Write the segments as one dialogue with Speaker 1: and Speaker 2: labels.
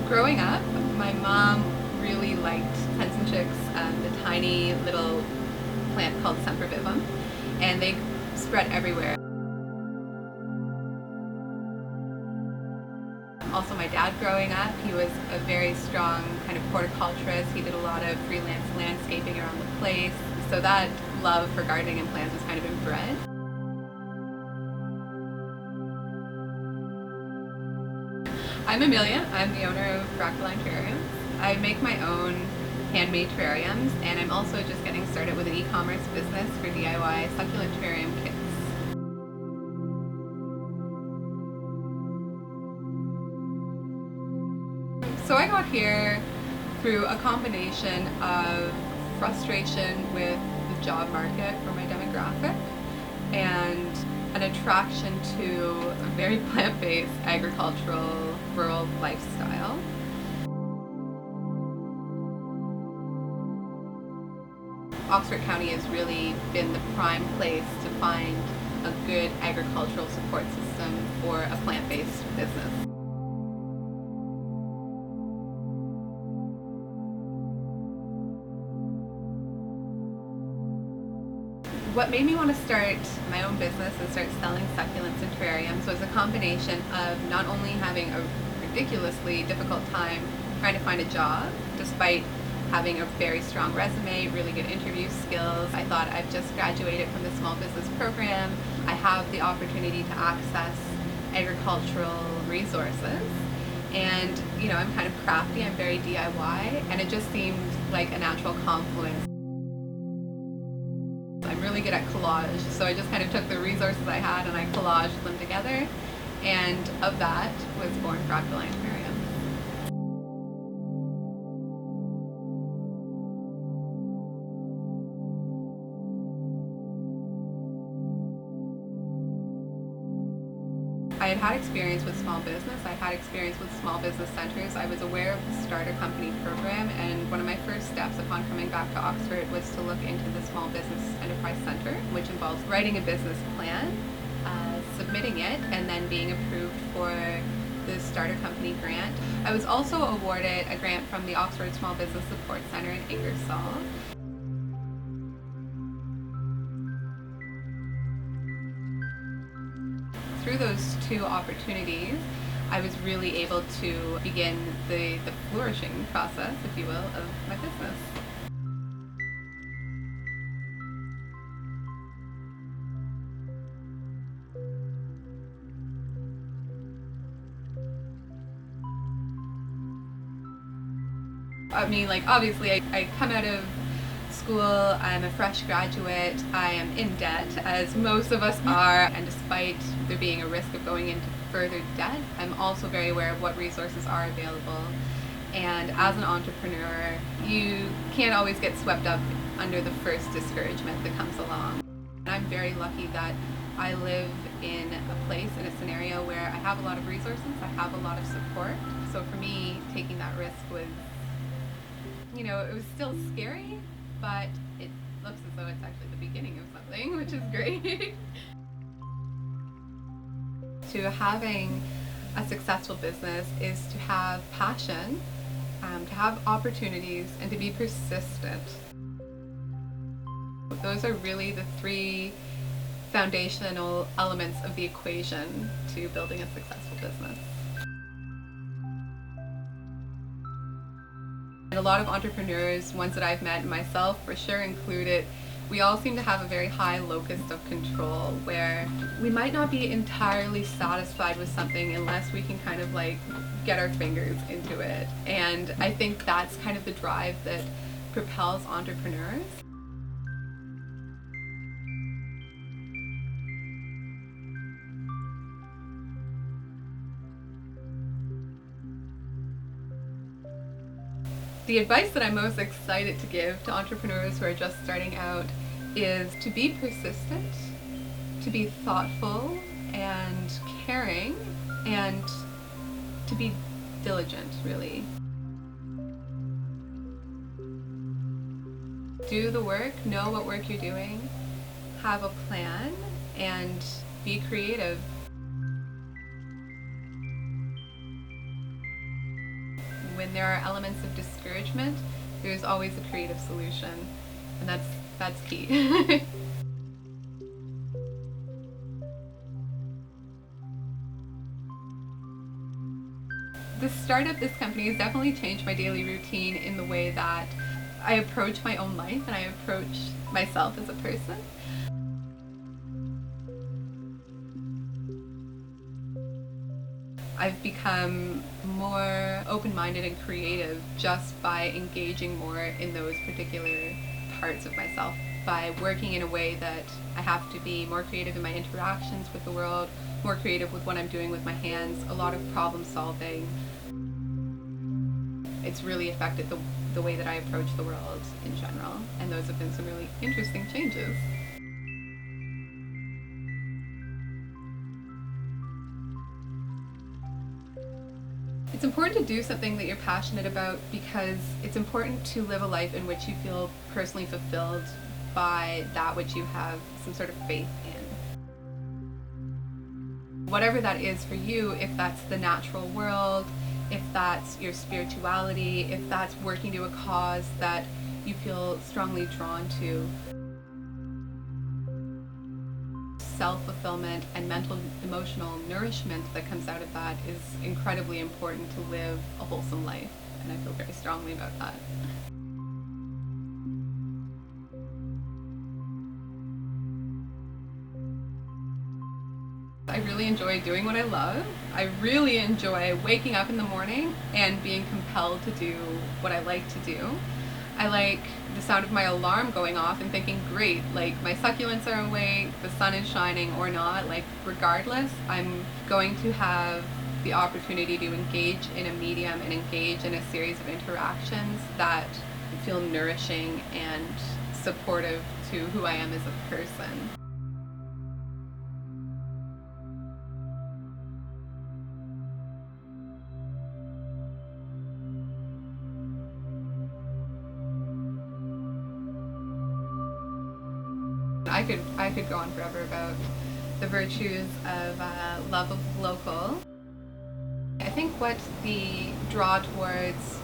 Speaker 1: Growing up, my mom really liked hens and chicks, the tiny little plant called sempervivum, and they spread everywhere. Also, my dad growing up, he was a very strong kind of horticulturist. He did a lot of freelance landscaping around the place, so that love for gardening and plants was kind of inbred. I'm Amelia. I'm the owner of Fractaline Terrariums. I make my own handmade terrariums, and I'm also just getting started with an e-commerce business for DIY succulent terrarium kits. So I got here through a combination of frustration with the job market for my demographic and an attraction to a very plant-based agricultural rural lifestyle. Oxford County has really been the prime place to find a good agricultural support system for a plant-based business. What made me want to start my own business and start selling succulents and terrariums was a combination of not only having a ridiculously difficult time trying to find a job, despite having a very strong resume, really good interview skills. I thought, I've just graduated from the small business program. I have the opportunity to access agricultural resources. And I'm kind of crafty, I'm very DIY, and it just seemed like a natural confluence. I'm really good at collage, so I just kind of took the resources I had and I collaged them together, and of that was born Fractaline Terrariums. I had experience with small business. I had experience with small business centers. I was aware of the starter company program, and one of my first steps upon coming back to Oxford was to look into the Small Business Enterprise Center, which involves writing a business plan, submitting it, and then being approved for the starter company grant. I was also awarded a grant from the Oxford Small Business Support Center in Ingersoll. Through those two opportunities, I was really able to begin the flourishing process, if you will, of my business. I mean, obviously I come out of school, I'm a fresh graduate, I am in debt, as most of us are, and despite there being a risk of going into further debt, I'm also very aware of what resources are available. And as an entrepreneur, you can't always get swept up under the first discouragement that comes along. And I'm very lucky that I live in a place, in a scenario where I have a lot of resources, I have a lot of support. So for me, taking that risk was, it was still scary, but it looks as though it's actually the beginning of something, which is great. To having a successful business is to have passion, to have opportunities, and to be persistent. Those are really the three foundational elements of the equation to building a successful business. And a lot of entrepreneurs, ones that I've met, and myself for sure included, we all seem to have a very high locus of control where we might not be entirely satisfied with something unless we can kind of get our fingers into it. And I think that's kind of the drive that propels entrepreneurs. The advice that I'm most excited to give to entrepreneurs who are just starting out is to be persistent, to be thoughtful and caring, and to be diligent, really. Do the work, know what work you're doing, have a plan, and be creative. When there are elements of discouragement, there's always a creative solution, and that's key. The start of this company has definitely changed my daily routine in the way that I approach my own life and I approach myself as a person. I've become more open-minded and creative just by engaging more in those particular parts of myself, by working in a way that I have to be more creative in my interactions with the world, more creative with what I'm doing with my hands, a lot of problem solving. It's really affected the way that I approach the world in general, and those have been some really interesting changes. It's important to do something that you're passionate about because it's important to live a life in which you feel personally fulfilled by that which you have some sort of faith in. Whatever that is for you, if that's the natural world, if that's your spirituality, if that's working to a cause that you feel strongly drawn to. Self-fulfillment and mental emotional nourishment that comes out of that is incredibly important to live a wholesome life, and I feel very strongly about that. I really enjoy doing what I love. I really enjoy waking up in the morning and being compelled to do what I like to do. I like the sound of my alarm going off and thinking, great, like my succulents are awake, the sun is shining or not, like regardless, I'm going to have the opportunity to engage in a medium and engage in a series of interactions that feel nourishing and supportive to who I am as a person. I could go on forever about the virtues of love of local. I think what the draw towards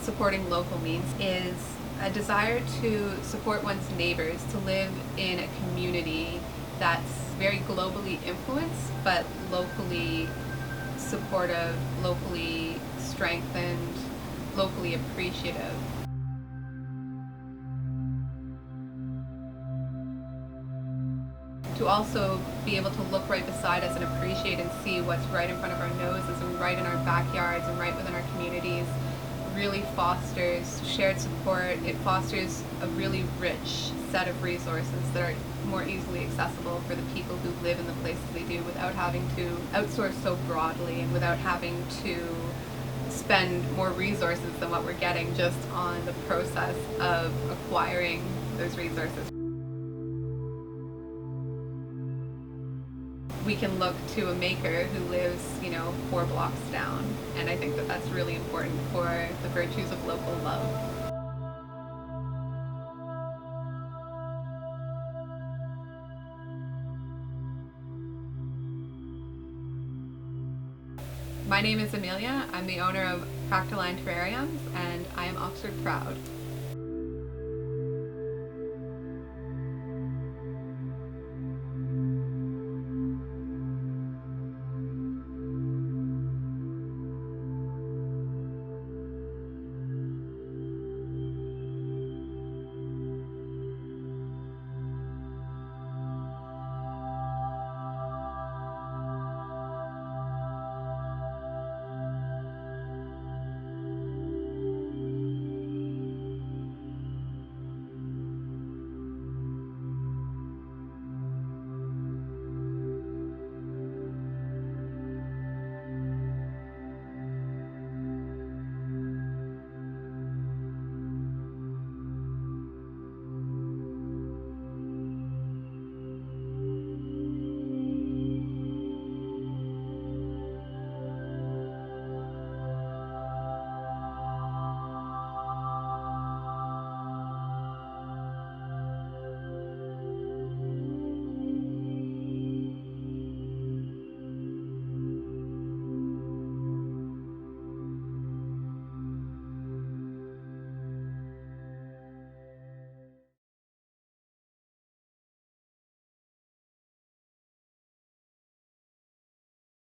Speaker 1: supporting local means is a desire to support one's neighbors, to live in a community that's very globally influenced, but locally supportive, locally strengthened, locally appreciative. To also be able to look right beside us and appreciate and see what's right in front of our noses and right in our backyards and right within our communities really fosters shared support. It fosters a really rich set of resources that are more easily accessible for the people who live in the places they do without having to outsource so broadly and without having to spend more resources than what we're getting just on the process of acquiring those resources. We can look to a maker who lives, 4 blocks down, and I think that that's really important for the virtues of local love. My name is Amelia. I'm the owner of Fractaline Terrariums, and I am Oxford proud.